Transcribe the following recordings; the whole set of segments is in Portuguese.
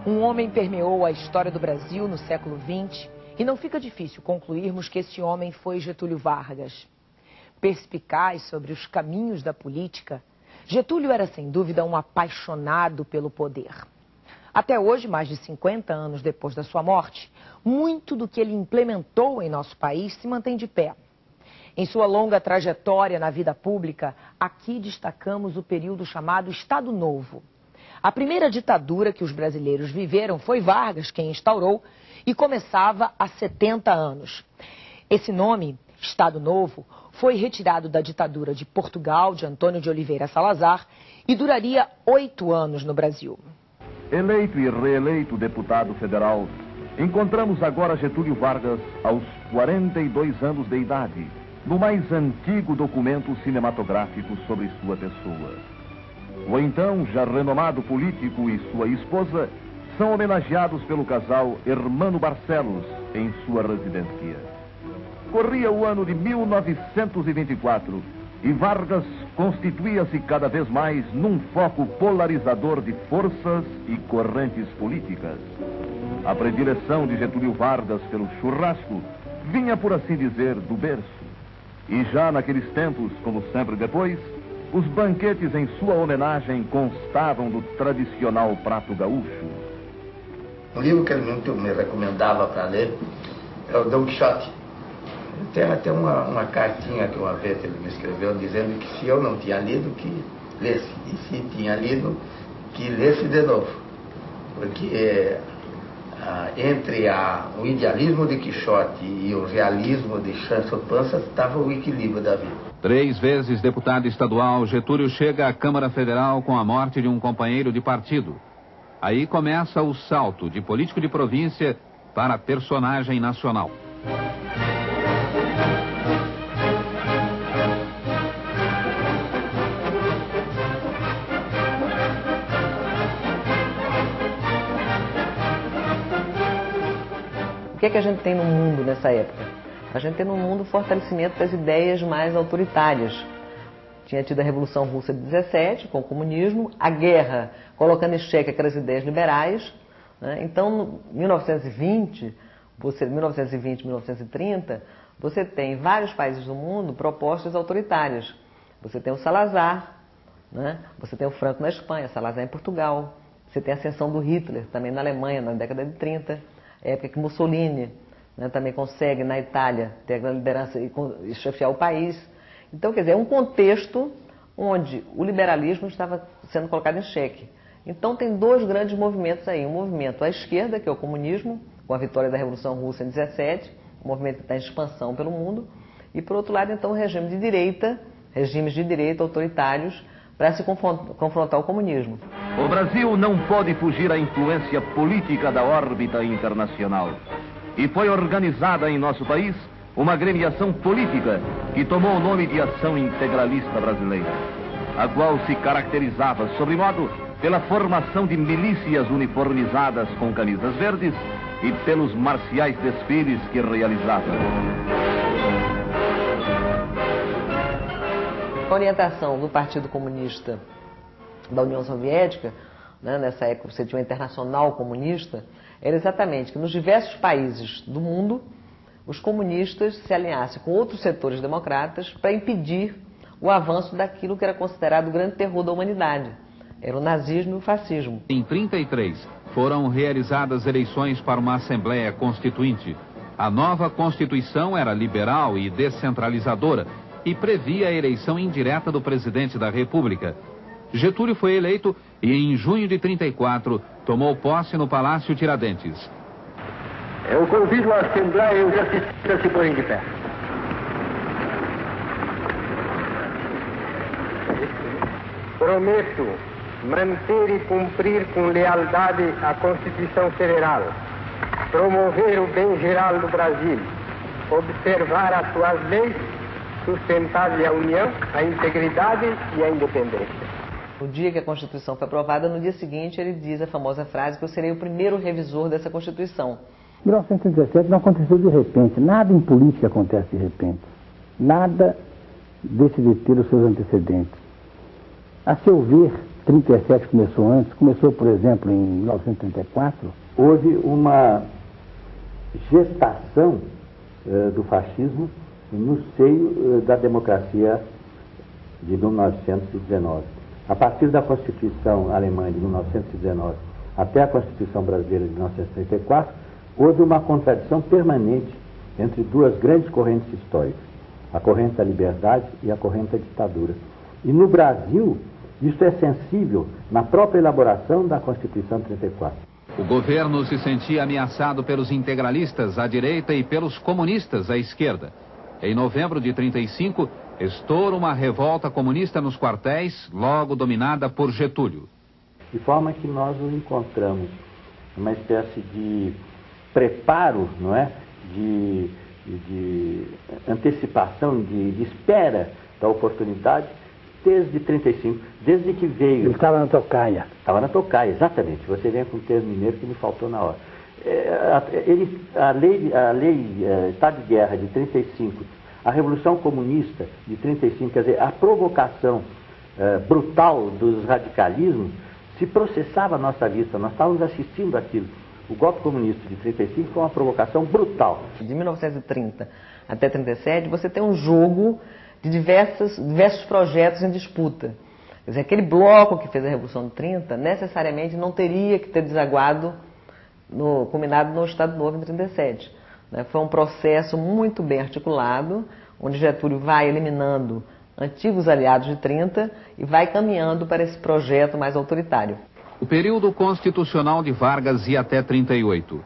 Um homem permeou a história do Brasil no século XX e não fica difícil concluirmos que esse homem foi Getúlio Vargas. Perspicaz sobre os caminhos da política, Getúlio era sem dúvida um apaixonado pelo poder. Até hoje, mais de 50 anos depois da sua morte, muito do que ele implementou em nosso país se mantém de pé. Em sua longa trajetória na vida pública, aqui destacamos o período chamado Estado Novo. A primeira ditadura que os brasileiros viveram foi Vargas quem instaurou e começava há 70 anos. Esse nome, Estado Novo, foi retirado da ditadura de Portugal, de Antônio de Oliveira Salazar, e duraria 8 anos no Brasil. Eleito e reeleito deputado federal, encontramos agora Getúlio Vargas aos 42 anos de idade, no mais antigo documento cinematográfico sobre sua pessoa. O então já renomado político e sua esposa são homenageados pelo casal Hermano Barcelos em sua residência. Corria o ano de 1924 e Vargas constituía-se cada vez mais num foco polarizador de forças e correntes políticas. A predileção de Getúlio Vargas pelo churrasco vinha, por assim dizer, do berço. E já naqueles tempos, como sempre depois, os banquetes em sua homenagem constavam do tradicional prato gaúcho. Um livro que ele muito me recomendava para ler é o Dom Quixote. Tem até uma cartinha que uma vez ele me escreveu dizendo que se eu não tinha lido, que lesse. E se tinha lido, que lesse de novo. Porque entre o idealismo de Quixote e o realismo de Sancho Panza estava o equilíbrio da vida. 3 vezes deputado estadual, Getúlio chega à Câmara Federal com a morte de um companheiro de partido. Aí começa o salto de político de província para personagem nacional. O que é que a gente tem no mundo nessa época? A gente tem no mundo o fortalecimento das ideias mais autoritárias. Tinha tido a Revolução Russa de 17, com o comunismo, a guerra colocando em xeque aquelas ideias liberais, né? Então, em 1920, 1930, você tem em vários países do mundo propostas autoritárias. Você tem o Salazar, né? Você tem o Franco na Espanha, Salazar em Portugal. Você tem a ascensão do Hitler, também na Alemanha, na década de 30. Época que Mussolini, né, também consegue, na Itália, ter a grande liderança e chefiar o país. Então, quer dizer, é um contexto onde o liberalismo estava sendo colocado em xeque. Então, tem 2 grandes movimentos aí. Um movimento à esquerda, que é o comunismo, com a vitória da Revolução Russa em 17, um movimento que está em expansão pelo mundo. E, por outro lado, então, regimes de direita autoritários, para se confrontar o comunismo. O Brasil não pode fugir à influência política da órbita internacional. E foi organizada em nosso país uma agremiação política que tomou o nome de Ação Integralista Brasileira, a qual se caracterizava, sobremodo, pela formação de milícias uniformizadas com camisas verdes e pelos marciais desfiles que realizava. A orientação do Partido Comunista da União Soviética, né, nessa época você tinha uma internacional comunista, era exatamente que nos diversos países do mundo, os comunistas se alinhassem com outros setores democratas para impedir o avanço daquilo que era considerado o grande terror da humanidade. Era o nazismo e o fascismo. Em 1933, foram realizadas eleições para uma Assembleia Constituinte. A nova Constituição era liberal e descentralizadora e previa a eleição indireta do presidente da República. Getúlio foi eleito e, em junho de 1934, tomou posse no Palácio Tiradentes. Eu convido a Assembleia e os assistentes a se porem de pé. Prometo manter e cumprir com lealdade a Constituição Federal, promover o bem geral do Brasil, observar as suas leis, sustentar-lhe a união, a integridade e a independência. No dia que a Constituição foi aprovada, no dia seguinte ele diz a famosa frase que eu serei o primeiro revisor dessa Constituição. 1917 não aconteceu de repente, nada em política acontece de repente. Nada deixa de ter os seus antecedentes. A seu ver, 37 começou antes, começou, por exemplo, em 1934. Houve uma gestação do fascismo no seio da democracia de 1919. A partir da Constituição alemã de 1919 até a Constituição brasileira de 1934, houve uma contradição permanente entre duas grandes correntes históricas, a corrente da liberdade e a corrente da ditadura. E no Brasil, isso é sensível na própria elaboração da Constituição de 34. O governo se sentia ameaçado pelos integralistas à direita e pelos comunistas à esquerda. Em novembro de 35, estoura uma revolta comunista nos quartéis, logo dominada por Getúlio. De forma que nós nos encontramos numa espécie de preparo, não é? De antecipação, de espera da oportunidade desde 35, desde que veio... Ele estava na tocaia. Estava na tocaia, exatamente. Você vem com um termo mineiro que me faltou na hora. A lei Estado de Guerra de 35, a Revolução Comunista de 35, quer dizer, a provocação brutal dos radicalismos se processava à nossa vista. Nós estávamos assistindo aquilo. O golpe comunista de 35 foi uma provocação brutal. De 1930 até 37, você tem um jogo de diversos projetos em disputa. Quer dizer, aquele bloco que fez a Revolução de 30 necessariamente não teria que ter desaguado culminado no Estado Novo em 37. Foi um processo muito bem articulado, onde Getúlio vai eliminando antigos aliados de 30 e vai caminhando para esse projeto mais autoritário. O período constitucional de Vargas ia até 38.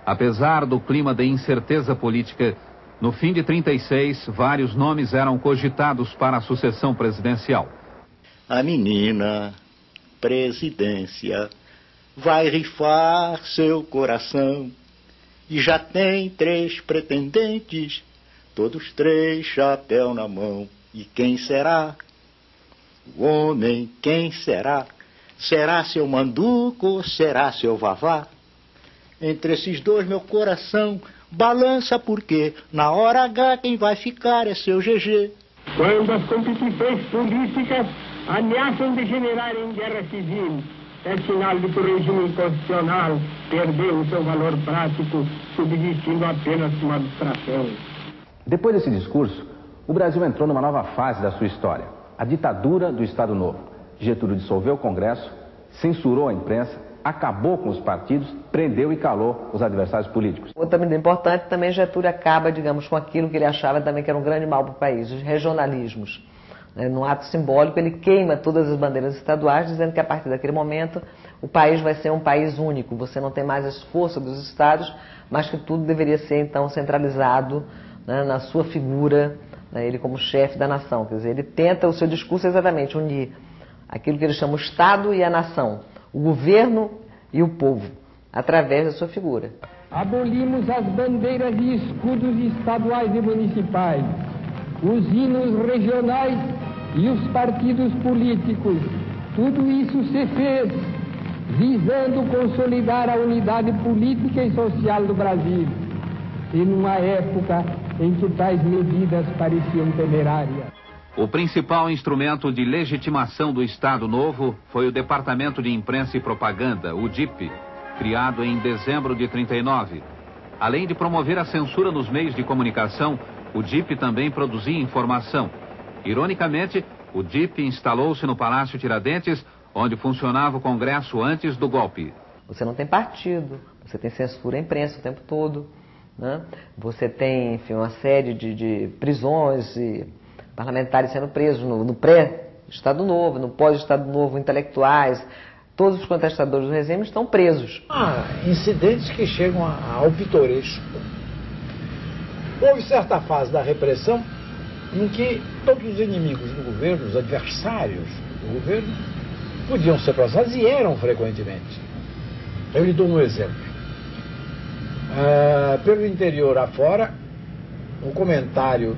Apesar do clima de incerteza política, no fim de 36, vários nomes eram cogitados para a sucessão presidencial. A menina, presidência, vai rifar seu coração e já tem 3 pretendentes, todos 3 chapéu na mão. E quem será? O homem, quem será? Será seu Manduco ou será seu Vavá? Entre esses dois meu coração balança porque na hora H quem vai ficar é seu GG. Quando as competições políticas ameaçam degenerar em guerra civil, é sinal de que o regime constitucional perdeu o seu valor prático, subsistindo apenas uma abstração. Depois desse discurso, o Brasil entrou numa nova fase da sua história, a ditadura do Estado Novo. Getúlio dissolveu o Congresso, censurou a imprensa, acabou com os partidos, prendeu e calou os adversários políticos. Outra medida importante também, Getúlio acaba, digamos, com aquilo que ele achava também que era um grande mal para o país, os regionalismos. No ato simbólico, ele queima todas as bandeiras estaduais, dizendo que a partir daquele momento o país vai ser um país único. Você não tem mais as forças dos estados, mas que tudo deveria ser, então, centralizado, né, na sua figura, né, ele como chefe da nação. Quer dizer, ele tenta, o seu discurso é exatamente unir aquilo que ele chama o Estado e a nação, o governo e o povo, através da sua figura. Abolimos as bandeiras e escudos estaduais e municipais, os hinos regionais e os partidos políticos. Tudo isso se fez visando consolidar a unidade política e social do Brasil, e numa época em que tais medidas pareciam temerárias. O principal instrumento de legitimação do Estado Novo foi o Departamento de Imprensa e Propaganda, o DIP, criado em dezembro de 39. Além de promover a censura nos meios de comunicação, o DIP também produzia informação. Ironicamente, o DIP instalou-se no Palácio Tiradentes, onde funcionava o Congresso antes do golpe. Você não tem partido, você tem censura à imprensa o tempo todo, né? Você tem, enfim, uma série de prisões e parlamentares sendo presos no pré-Estado Novo, no pós-Estado Novo, intelectuais, todos os contestadores do regime estão presos. Incidentes que chegam ao pitoresco. Houve certa fase da repressão em que todos os inimigos do governo, os adversários do governo, podiam ser processados e eram frequentemente. Eu lhe dou um exemplo. Pelo interior afora, o comentário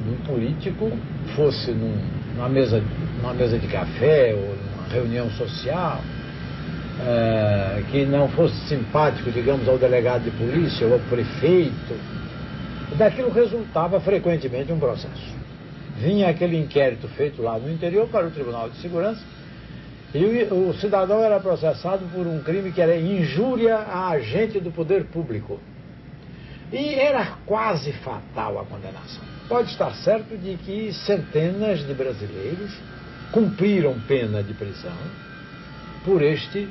de um político, fosse numa mesa de café ou numa reunião social, que não fosse simpático, digamos, ao delegado de polícia ou ao prefeito, daquilo resultava frequentemente um processo. Vinha aquele inquérito feito lá no interior para o Tribunal de Segurança E o cidadão era processado por um crime que era injúria a agente do poder público. E era quase fatal a condenação. Pode estar certo de que centenas de brasileiros cumpriram pena de prisão por este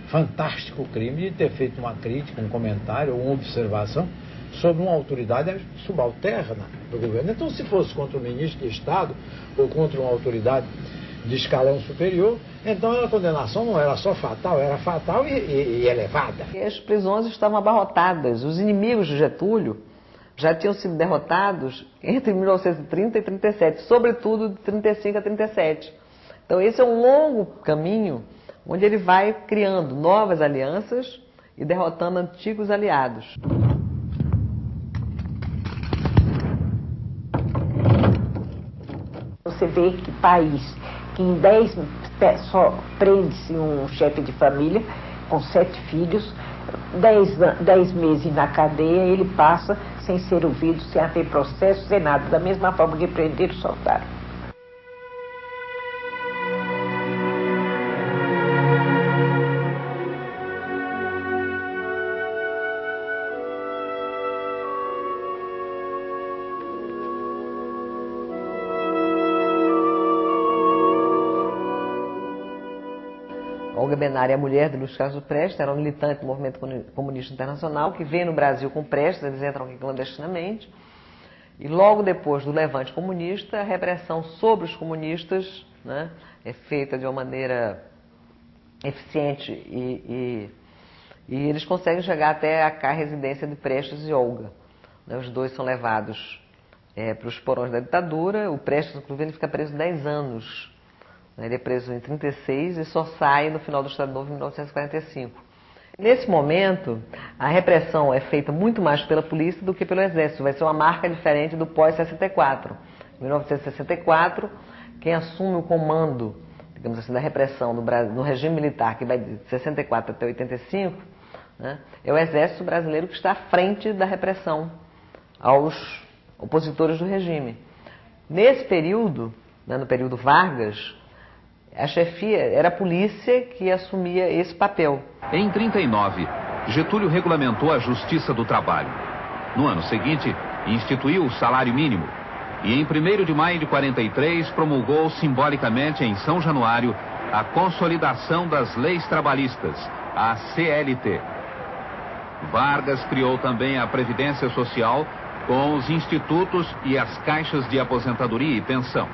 fantástico crime de ter feito uma crítica, um comentário ou uma observação sobre uma autoridade subalterna do governo. Então, se fosse contra o ministro de Estado ou contra uma autoridade de escalão superior, então a condenação não era só fatal, era fatal e elevada. E as prisões estavam abarrotadas. Os inimigos de Getúlio já tinham sido derrotados entre 1930 e 37, sobretudo de 35 a 37. Então esse é um longo caminho onde ele vai criando novas alianças e derrotando antigos aliados. Você vê que país que em 10 só prende-se um chefe de família com 7 filhos, 10 meses na cadeia, ele passa sem ser ouvido, sem haver processo, sem nada, da mesma forma que prenderam e soltaram. Olga Benária, a mulher de Luiz Castro Prestes, era um militante do movimento comunista internacional, que veio no Brasil com Prestes, eles entram aqui clandestinamente. E logo depois do levante comunista, a repressão sobre os comunistas, né, é feita de uma maneira eficiente e eles conseguem chegar até a residência de Prestes e Olga. Né, os dois são levados para os porões da ditadura. O Prestes, inclusive, ele fica preso 10 anos. Ele é preso em 36 e só sai no final do Estado Novo em 1945. Nesse momento, a repressão é feita muito mais pela polícia do que pelo exército. Vai ser uma marca diferente do pós-64. Em 1964, quem assume o comando, digamos assim, da repressão no regime militar, que vai de 64 até 85, né, é o exército brasileiro que está à frente da repressão aos opositores do regime. Nesse período, né, no período Vargas, a chefia era a polícia que assumia esse papel. Em 39, Getúlio regulamentou a Justiça do Trabalho. No ano seguinte, instituiu o salário mínimo. E em 1º de maio de 43, promulgou simbolicamente em São Januário a Consolidação das Leis Trabalhistas, a CLT. Vargas criou também a Previdência Social com os institutos e as caixas de aposentadoria e pensão.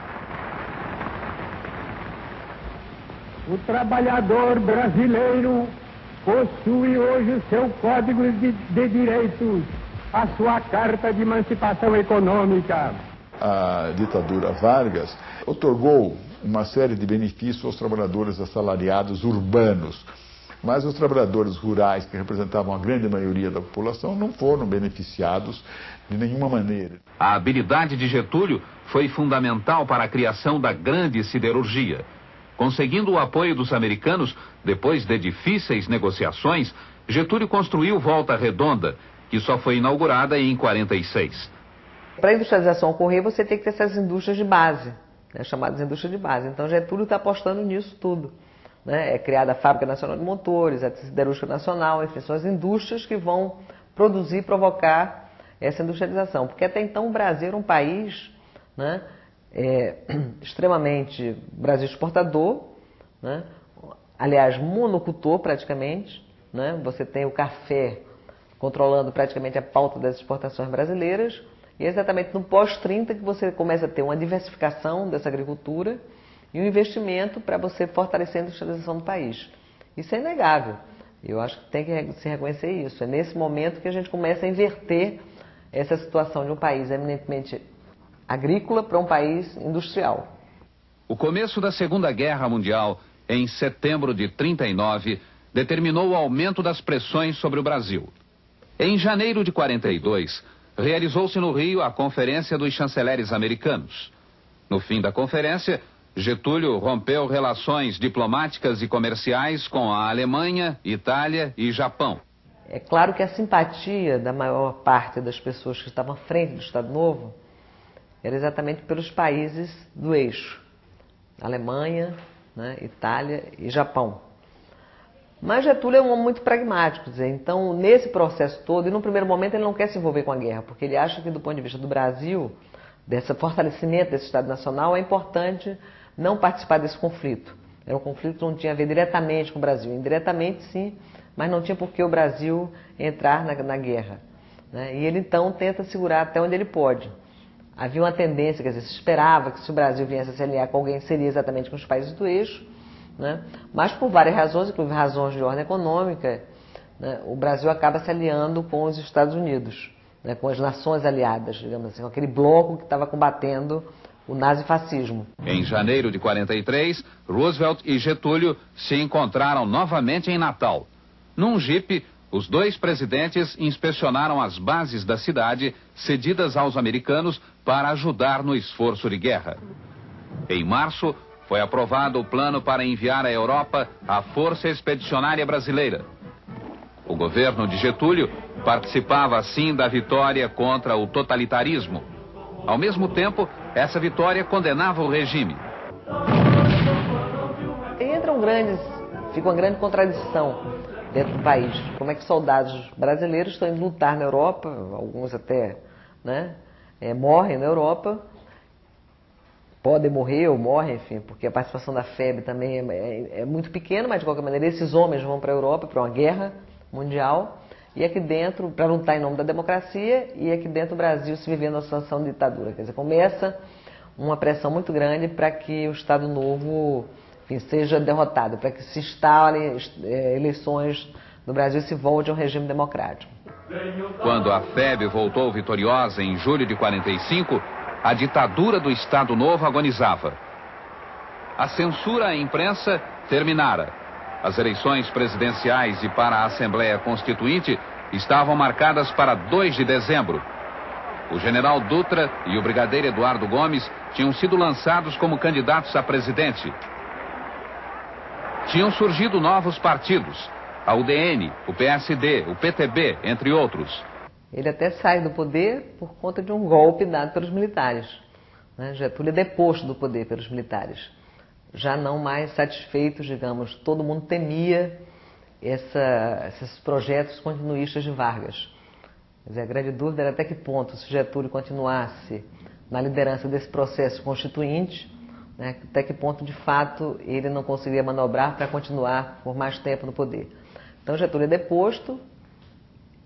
O trabalhador brasileiro possui hoje o seu Código de Direitos, a sua Carta de Emancipação Econômica. A ditadura Vargas otorgou uma série de benefícios aos trabalhadores assalariados urbanos, mas os trabalhadores rurais, que representavam a grande maioria da população, não foram beneficiados de nenhuma maneira. A habilidade de Getúlio foi fundamental para a criação da grande siderurgia. Conseguindo o apoio dos americanos, depois de difíceis negociações, Getúlio construiu Volta Redonda, que só foi inaugurada em 46. Para a industrialização ocorrer, você tem que ter essas indústrias de base, né, chamadas indústrias de base. Então Getúlio está apostando nisso tudo. Né? É criada a Fábrica Nacional de Motores, a Siderúrgica Nacional, enfim, são as indústrias que vão produzir e provocar essa industrialização. Porque até então o Brasil era um país, né, extremamente Brasil exportador, né? Aliás, monocultor praticamente, né? Você tem o café controlando praticamente a pauta das exportações brasileiras, e é exatamente no pós-30 que você começa a ter uma diversificação dessa agricultura e um investimento para você fortalecer a industrialização do país. Isso é inegável. Eu acho que tem que se reconhecer isso. É nesse momento que a gente começa a inverter essa situação de um país eminentemente agrícola para um país industrial. O começo da Segunda Guerra Mundial, em setembro de 39, determinou o aumento das pressões sobre o Brasil. Em janeiro de 42, realizou-se no Rio a Conferência dos Chanceleres Americanos. No fim da conferência, Getúlio rompeu relações diplomáticas e comerciais com a Alemanha, Itália e Japão. É claro que a simpatia da maior parte das pessoas que estavam à frente do Estado Novo era exatamente pelos países do eixo. Alemanha, né, Itália e Japão. Mas Getúlio é um homem muito pragmático, dizer, então nesse processo todo, e no primeiro momento ele não quer se envolver com a guerra, porque ele acha que do ponto de vista do Brasil, desse fortalecimento desse Estado Nacional, é importante não participar desse conflito. Era um conflito que não tinha a ver diretamente com o Brasil, indiretamente sim, mas não tinha por que o Brasil entrar na guerra. Né? E ele então tenta segurar até onde ele pode. Havia uma tendência, quer dizer, se esperava que se o Brasil viesse a se aliar com alguém, seria exatamente com os países do eixo, né? Mas por várias razões, inclusive razões de ordem econômica, né, o Brasil acaba se aliando com os Estados Unidos, né, com as nações aliadas, digamos assim, com aquele bloco que estava combatendo o nazifascismo. Em janeiro de 43, Roosevelt e Getúlio se encontraram novamente em Natal. Num jipe, os dois presidentes inspecionaram as bases da cidade cedidas aos americanos para ajudar no esforço de guerra. Em março, foi aprovado o plano para enviar à Europa a Força Expedicionária Brasileira. O governo de Getúlio participava assim da vitória contra o totalitarismo. Ao mesmo tempo, essa vitória condenava o regime. Fica uma grande contradição dentro do país. Como é que soldados brasileiros estão indo lutar na Europa, alguns até, né, morrem na Europa, podem morrer ou morrem, enfim, porque a participação da FEB também é muito pequena, mas de qualquer maneira esses homens vão para a Europa, para uma guerra mundial, e aqui dentro, para lutar em nome da democracia, e aqui dentro o Brasil se vivendo uma situação de ditadura. Quer dizer, começa uma pressão muito grande para que o Estado Novo, enfim, seja derrotado, para que se instalem eleições no Brasil e se volte a um regime democrático. Quando a FEB voltou vitoriosa em julho de 45, a ditadura do Estado Novo agonizava. A censura à imprensa terminara. As eleições presidenciais e para a Assembleia Constituinte estavam marcadas para 2 de dezembro. O general Dutra e o brigadeiro Eduardo Gomes tinham sido lançados como candidatos a presidente. Tinham surgido novos partidos, a UDN, o PSD, o PTB, entre outros. Ele até sai do poder por conta de um golpe dado pelos militares. Né? Getúlio é deposto do poder pelos militares. Já não mais satisfeitos, digamos, todo mundo temia esses projetos continuistas de Vargas. Quer dizer, a grande dúvida era até que ponto, se Getúlio continuasse na liderança desse processo constituinte, né, até que ponto, de fato, ele não conseguiria manobrar para continuar por mais tempo no poder. Então, Getúlio é deposto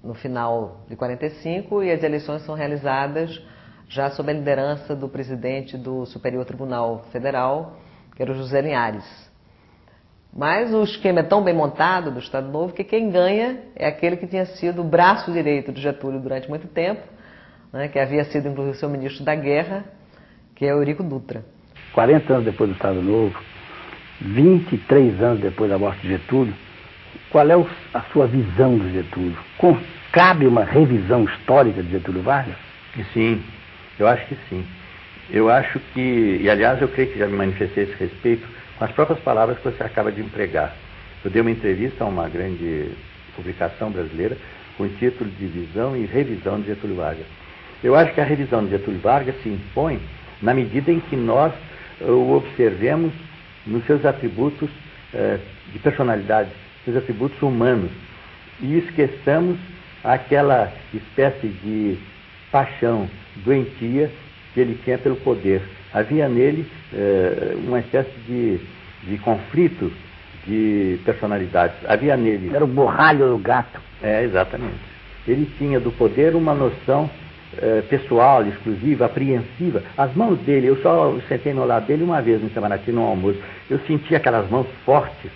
no final de 45 e as eleições são realizadas já sob a liderança do presidente do Superior Tribunal Federal, que era o José Linhares. Mas o esquema é tão bem montado do Estado Novo que quem ganha é aquele que tinha sido o braço direito de Getúlio durante muito tempo, né, que havia sido inclusive seu ministro da Guerra, que é Eurico Dutra. 40 anos depois do Estado Novo, 23 anos depois da morte de Getúlio, qual é a sua visão de Getúlio? Cabe uma revisão histórica de Getúlio Vargas? Sim, eu acho que sim. Eu acho que, e aliás eu creio que já me manifestei a esse respeito com as próprias palavras que você acaba de empregar. Eu dei uma entrevista a uma grande publicação brasileira com o título de Visão e Revisão de Getúlio Vargas. Eu acho que a revisão de Getúlio Vargas se impõe na medida em que nós o observemos nos seus atributos de personalidade, seus atributos humanos, e esqueçamos aquela espécie de paixão doentia que ele tinha pelo poder. Havia nele uma espécie de conflito de personalidades. Havia nele... Era o borralho do gato. Exatamente. Ele tinha do poder uma noção pessoal, exclusiva, apreensiva. As mãos dele, eu só sentei no lado dele uma vez no Itamaraty, no almoço. Eu senti aquelas mãos fortes,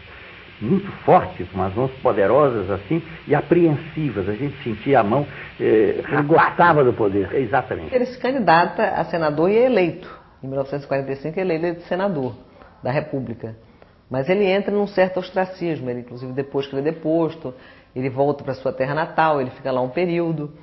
muito fortes, umas mãos poderosas assim, e apreensivas. A gente sentia a mão... Ele gostava do poder. Exatamente. Ele se candidata a senador e é eleito. Em 1945 ele é eleito senador da República. Mas ele entra num certo ostracismo. Ele, inclusive, depois que ele é deposto, ele volta para sua terra natal, ele fica lá um período,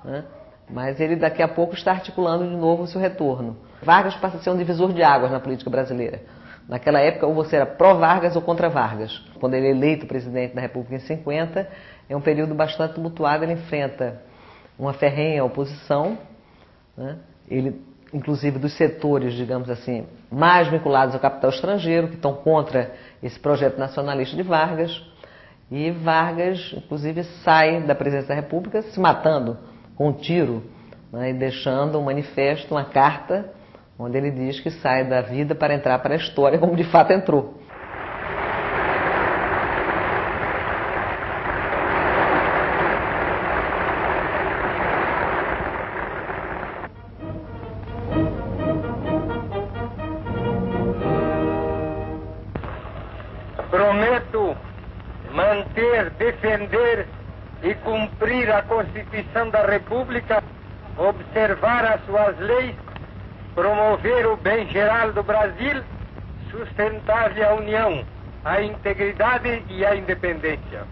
né? Mas ele daqui a pouco está articulando de novo o seu retorno. Vargas passa a ser um divisor de águas na política brasileira. Naquela época, ou você era pró-Vargas ou contra Vargas. Quando ele é eleito presidente da República em 50, é um período bastante tumultuado, ele enfrenta uma ferrenha oposição, né? Ele inclusive dos setores, digamos assim, mais vinculados ao capital estrangeiro, que estão contra esse projeto nacionalista de Vargas. E Vargas, inclusive, sai da presidência da República se matando com um tiro, né, e deixando um manifesto, uma carta, onde ele diz que sai da vida para entrar para a história, como de fato entrou. Prometo manter, defender e cumprir a Constituição da República, observar as suas leis, promover o bem geral do Brasil, sustentar-lhe a união, a integridade e a independência.